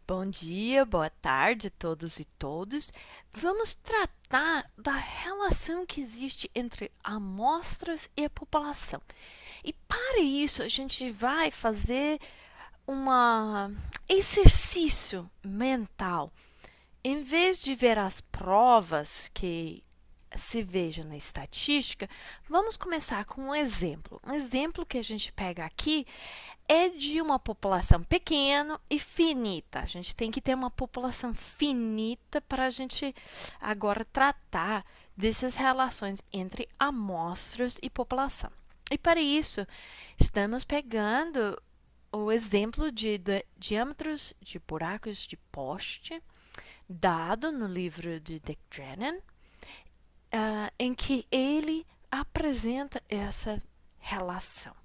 Bom dia, boa tarde a todos e todas. Vamos tratar da relação que existe entre amostras e a população. E para isso, a gente vai fazer um exercício mental. Em vez de ver as provas que se veja na estatística, vamos começar com um exemplo. Um exemplo que a gente pega aqui é de uma população pequena e finita. A gente tem que ter uma população finita para a gente agora tratar dessas relações entre amostras e população. E para isso, estamos pegando o exemplo de diâmetros de buracos de poste, dado no livro de Dick Drennan, em que ele apresenta essa relação.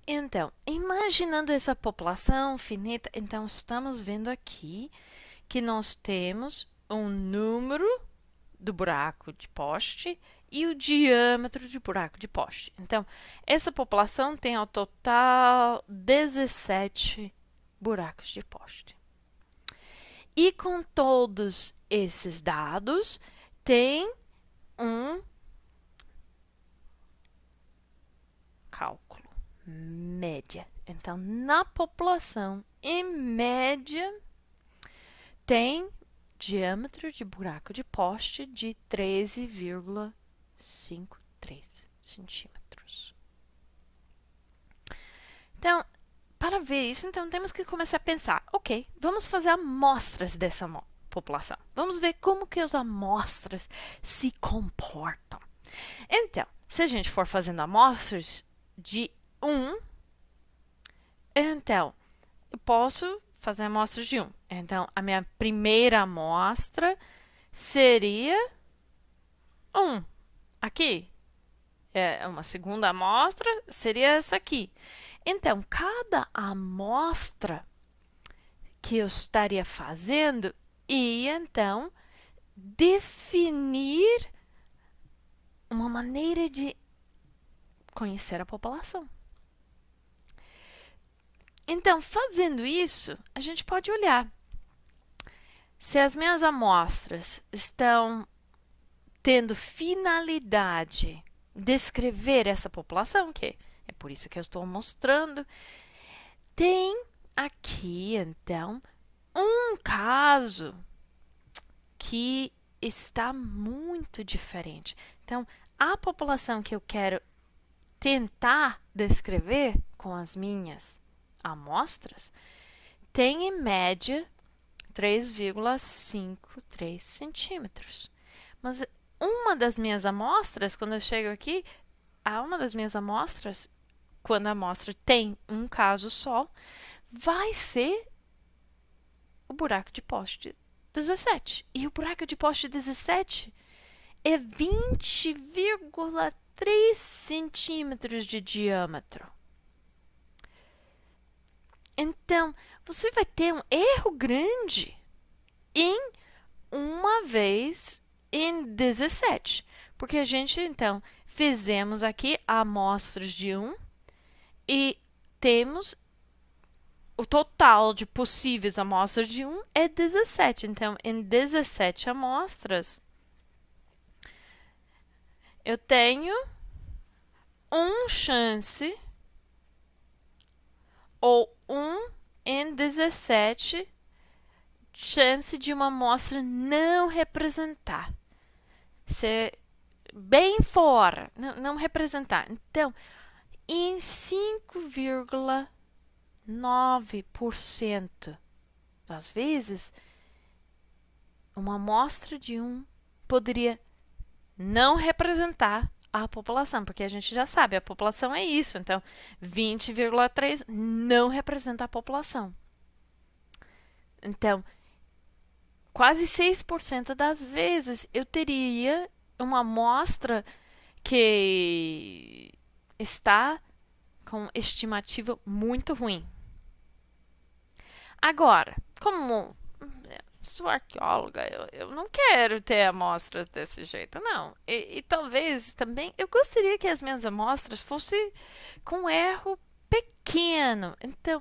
Então, imaginando essa população finita, então estamos vendo aqui que nós temos um número do buraco de poste e o diâmetro de buraco de poste. Então, essa população tem ao total 17 buracos de poste. E com todos esses dados, tem um cálculo, média. Então, na população, em média, tem diâmetro de buraco de poste de 13,53 centímetros. Então, para ver isso, então temos que começar a pensar, ok, vamos fazer amostras dessa população. Vamos ver como que as amostras se comportam. Então, se a gente for fazendo amostras de 1, então, eu posso fazer amostras de 1. Então, a minha primeira amostra seria 1. Aqui. Uma segunda amostra seria essa aqui. Então, cada amostra que eu estaria fazendo ia, então, definir uma maneira de conhecer a população. Então, fazendo isso, a gente pode olhar se as minhas amostras estão tendo finalidade de descrever essa população, que é por isso que eu estou mostrando. Tem aqui, então, um caso que está muito diferente. Então, a população que eu quero tentar descrever com as minhas amostras tem, em média, 3,53 centímetros. Mas uma das minhas amostras, quando eu chego aqui, quando a amostra tem um caso só, vai ser o buraco de poste 17. E o buraco de poste 17 é 20,3 centímetros de diâmetro. Então, você vai ter um erro grande em uma vez em 17. Porque a gente, então, fizemos aqui amostras de 1 e temos o total de possíveis amostras de 1 é 17. Então, em 17 amostras, eu tenho uma chance, ou 1 em 17 chance de uma amostra não representar. Ser bem fora, não representar. Então, em 5,9% das vezes, uma amostra de 1 poderia não representar a população, porque a gente já sabe, a população é isso. Então, 20,3 não representa a população. Então, quase 6% das vezes eu teria uma amostra que está com estimativa muito ruim. Agora, como sou arqueóloga, eu não quero ter amostras desse jeito, não. E talvez também eu gostaria que as minhas amostras fossem com erro pequeno. Então,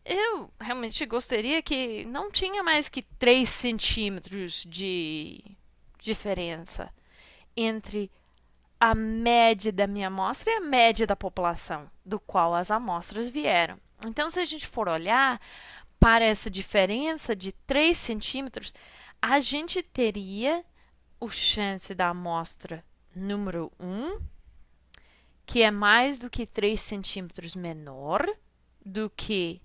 eu realmente gostaria que não tinha mais que 3 centímetros de diferença entre a média da minha amostra e a média da população do qual as amostras vieram. Então, se a gente for olhar para essa diferença de 3 centímetros, a gente teria o chance da amostra número 1, que é mais do que 3 centímetros menor do que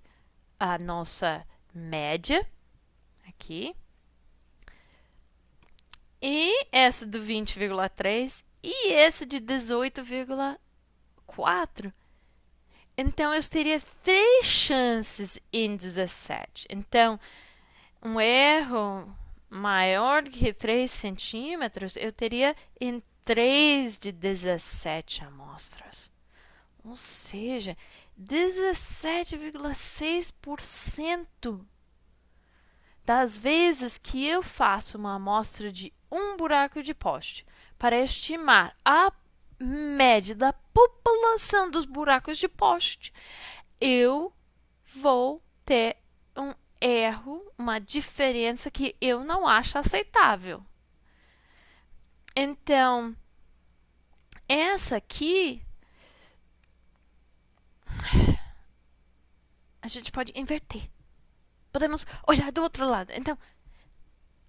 a nossa média, aqui. E essa do 20,3 e esse de 18,4. Então, eu teria 3 chances em 17. Então, um erro maior que 3 centímetros, eu teria em 3 de 17 amostras. Ou seja, 17,6% das vezes que eu faço uma amostra de um buraco de poste para estimar a média da população dos buracos de poste, eu vou ter um erro, uma diferença que eu não acho aceitável. Então, essa aqui a gente pode inverter. Podemos olhar do outro lado. Então,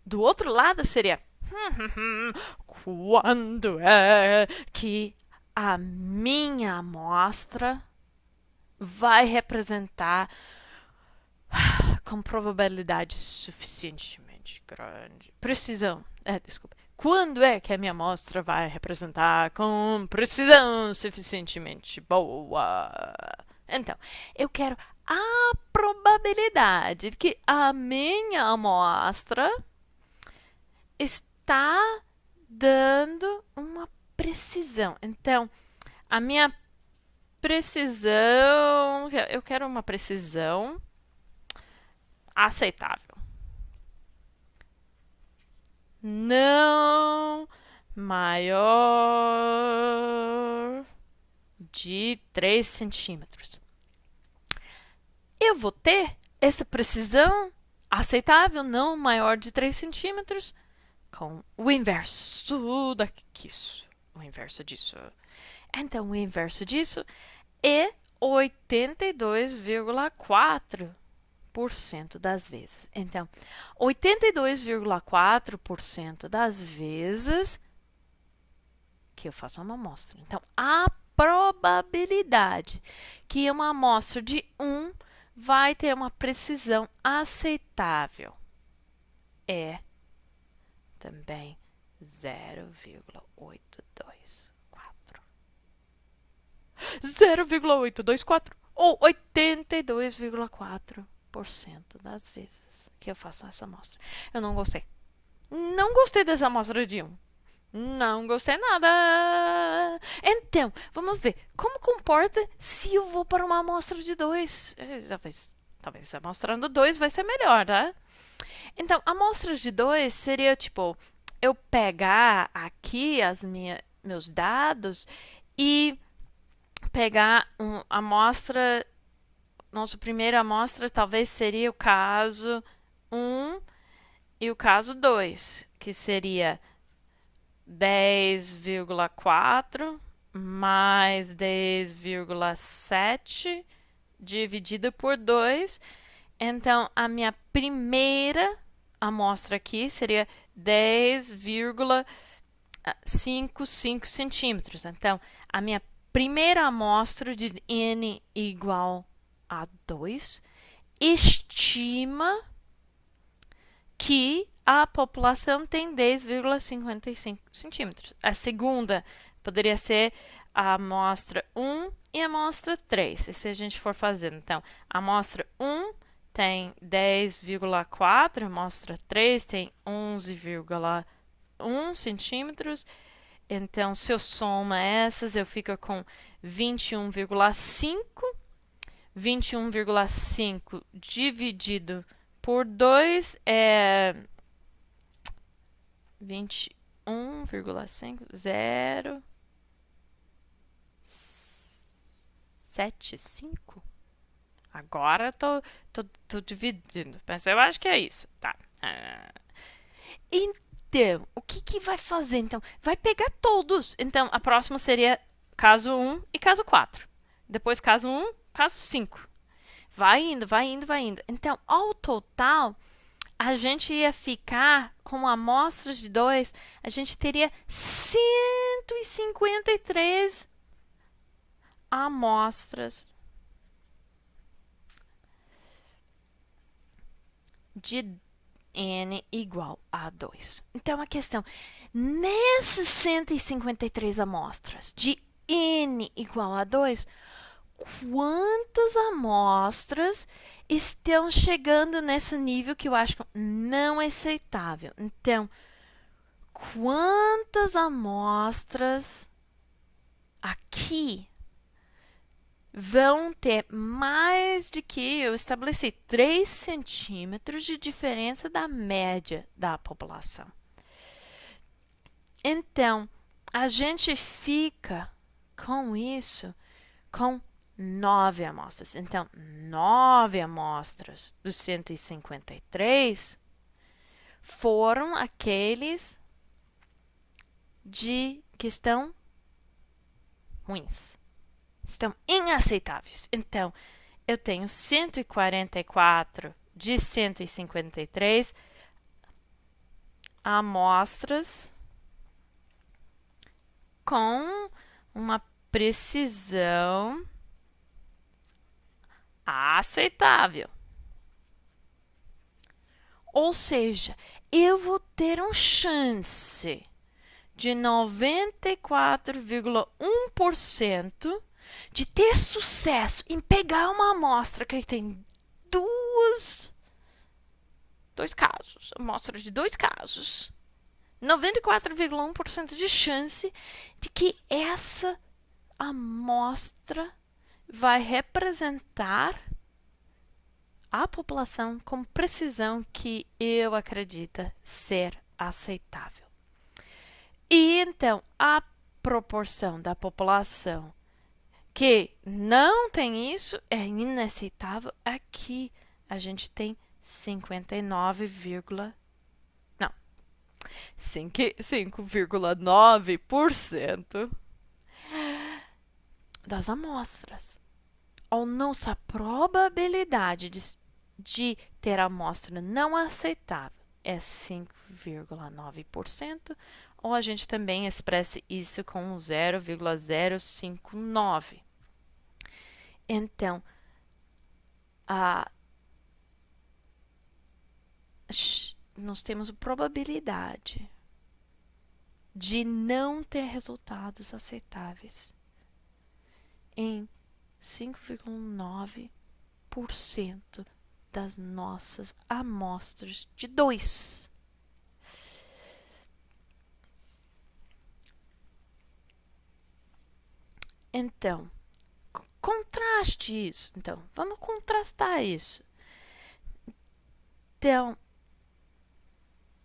do outro lado seria quando é que a minha amostra vai representar com probabilidade suficientemente grande. Precisão. Desculpa. Quando é que a minha amostra vai representar com precisão suficientemente boa? Então, eu quero a probabilidade de que a minha amostra está dando uma precisão. Então, a minha precisão, eu quero uma precisão aceitável. Não maior de 3 centímetros. Eu vou ter essa precisão aceitável, não maior de 3 centímetros, com o inverso disso. O inverso disso. Então, o inverso disso é 82,4% das vezes. Então, 82,4% das vezes que eu faço uma amostra. Então, a probabilidade que uma amostra de 1 vai ter uma precisão aceitável é também 0,824. 0,824 ou 82,4% das vezes que eu faço essa amostra. Eu não gostei. Não gostei dessa amostra de 1. Não gostei nada. Então, vamos ver. Como comporta se eu vou para uma amostra de 2? Talvez amostrando 2 vai ser melhor, tá? Então, amostras de 2 seria tipo eu pegar aqui meus dados e pegar uma amostra. Nossa primeira amostra talvez seria o caso 1 e o caso 2, que seria 10,4 mais 10,7 dividido por 2. Então, a minha primeira amostra aqui seria 10,55 centímetros. Então, a minha primeira amostra de n igual a 2 estima que a população tem 10,55 centímetros. A segunda poderia ser a amostra 1 e a amostra 3, se a gente for fazendo. Então, a amostra 1 tem 10,4, a amostra 3 tem 11,1 centímetros. Então, se eu soma essas, eu fico com 21,5. 21,5 dividido por 2 é 21,5, 0,75. Agora tô dividindo, mas eu acho que é isso, tá? Então, o que vai fazer? Então, vai pegar todos. Então, a próxima seria caso 1 e caso 4. Depois caso 1, caso 5. Vai indo, vai indo, vai indo. Então, ao total, a gente ia ficar com amostras de 2, a gente teria 153 amostras de n igual a 2. Então, a questão, nessas 153 amostras de n igual a 2, quantas amostras estão chegando nesse nível que eu acho não aceitável? Então, quantas amostras aqui vão ter mais de que eu estabeleci 3 centímetros de diferença da média da população? Então, a gente fica com isso com 9 amostras. Então, 9 amostras dos 153 foram aqueles que estão ruins, estão inaceitáveis. Então, eu tenho 144 de 153 amostras com uma precisão aceitável. Ou seja, eu vou ter uma chance de 94,1% de ter sucesso em pegar uma amostra que tem dois casos, amostra de 2 casos. 94,1% de chance de que essa amostra vai representar a população com precisão que eu acredito ser aceitável. E então, a proporção da população que não tem isso é inaceitável. Aqui a gente tem 5,9% das amostras. Ou nossa probabilidade de ter amostra não aceitável é 5,9%, ou a gente também expressa isso com 0,059. Então, nós temos probabilidade de não ter resultados aceitáveis em 5,9% das nossas amostras de 2. Então, contraste isso. Então, vamos contrastar isso. Então,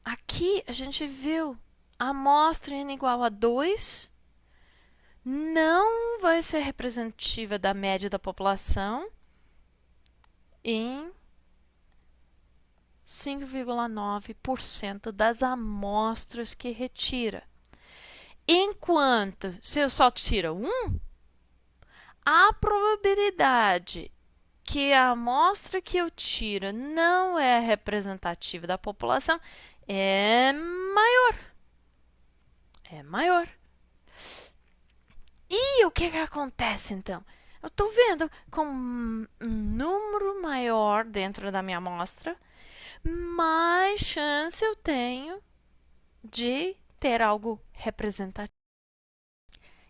aqui a gente viu a amostra n igual a 2 não vai ser representativa da média da população em 5,9% das amostras que retira. Enquanto, se eu só tiro 1, a probabilidade que a amostra que eu tiro não é representativa da população é maior. É maior. E o que acontece, então? Eu estou vendo com um número maior dentro da minha amostra, mais chance eu tenho de ter algo representativo.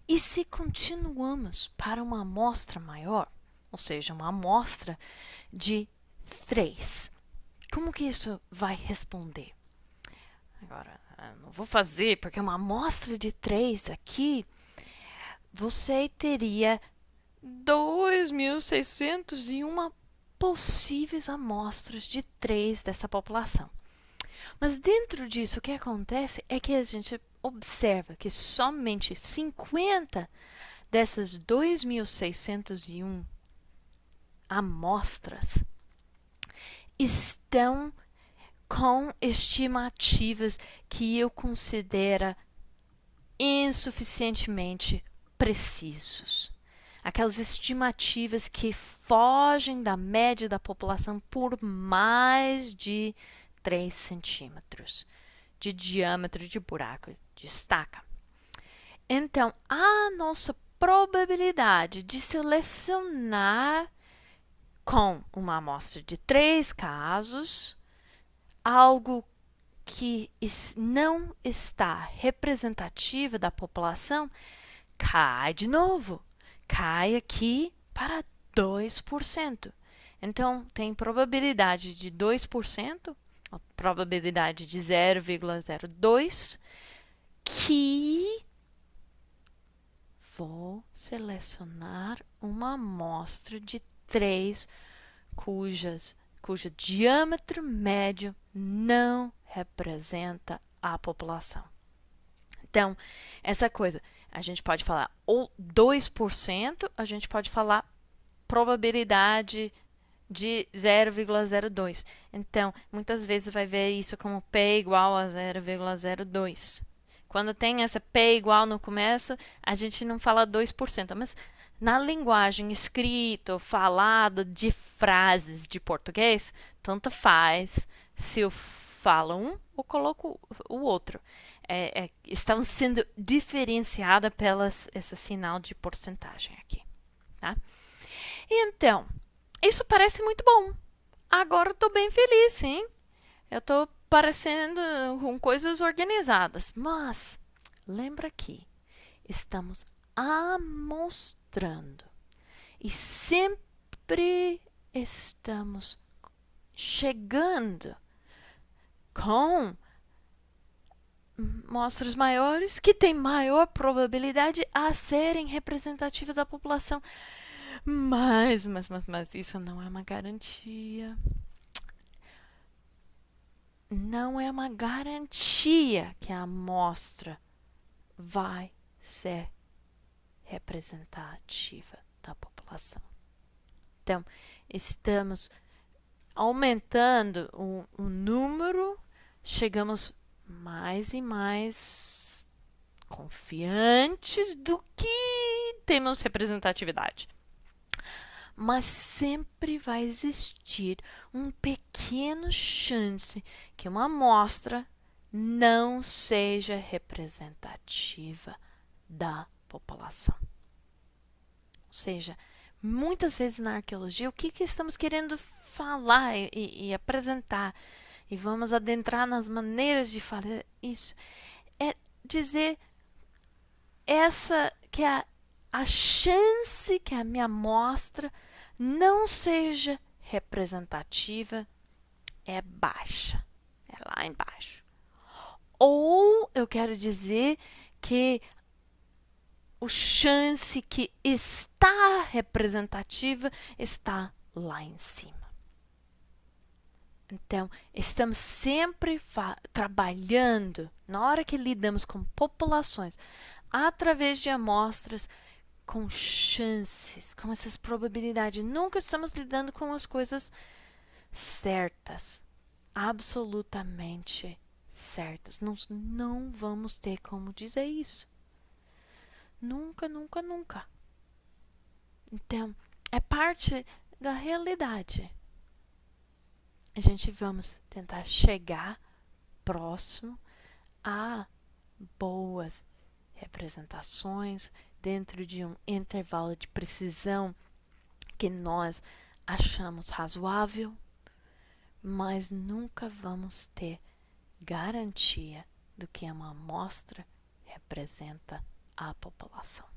E se continuamos para uma amostra maior, ou seja, uma amostra de 3, como que isso vai responder? Agora, não vou fazer, porque uma amostra de 3 aqui, você teria 2.601 possíveis amostras de 3 dessa população. Mas dentro disso, o que acontece é que a gente observa que somente 50 dessas 2.601 amostras estão com estimativas que eu considero insuficientemente precisos. Aquelas estimativas que fogem da média da população por mais de 3 centímetros de diâmetro de buraco de estaca. Então, a nossa probabilidade de selecionar com uma amostra de 3 casos algo que não está representativa da população cai de novo. Cai aqui para 2%. Então, tem probabilidade de 2%, a probabilidade de 0,02, que vou selecionar uma amostra de 3 cujo diâmetro médio não representa a população. Então, essa coisa, a gente pode falar ou 2%, a gente pode falar probabilidade de 0,02. Então, muitas vezes vai ver isso como P igual a 0,02. Quando tem essa P igual no começo, a gente não fala 2%, mas na linguagem escrita ou falada de frases de português, tanto faz se eu falo um ou coloco o outro. Estão sendo diferenciadas pelas esse sinal de porcentagem aqui. Tá? Então, isso parece muito bom. Agora eu estou bem feliz, hein? Eu estou parecendo com coisas organizadas. Mas, lembra que estamos amostrando. E sempre estamos chegando com amostras maiores que têm maior probabilidade a serem representativas da população. Mas isso não é uma garantia. Não é uma garantia que a amostra vai ser representativa da população. Então, estamos aumentando o número, chegamos mais e mais confiantes do que temos representatividade. Mas sempre vai existir um pequeno chance que uma amostra não seja representativa da população. Ou seja, muitas vezes na arqueologia, o que estamos querendo falar e apresentar, e vamos adentrar nas maneiras de falar isso, é dizer que a chance que a minha amostra não seja representativa é baixa, é lá embaixo. Ou eu quero dizer que a chance que está representativa está lá em cima. Então, estamos sempre trabalhando, na hora que lidamos com populações, através de amostras, com chances, com essas probabilidades. Nunca estamos lidando com as coisas certas, absolutamente certas. Nós não vamos ter como dizer isso. Nunca, nunca, nunca. Então, é parte da realidade. A gente vamos tentar chegar próximo a boas representações dentro de um intervalo de precisão que nós achamos razoável, mas nunca vamos ter garantia do que uma amostra representa a população.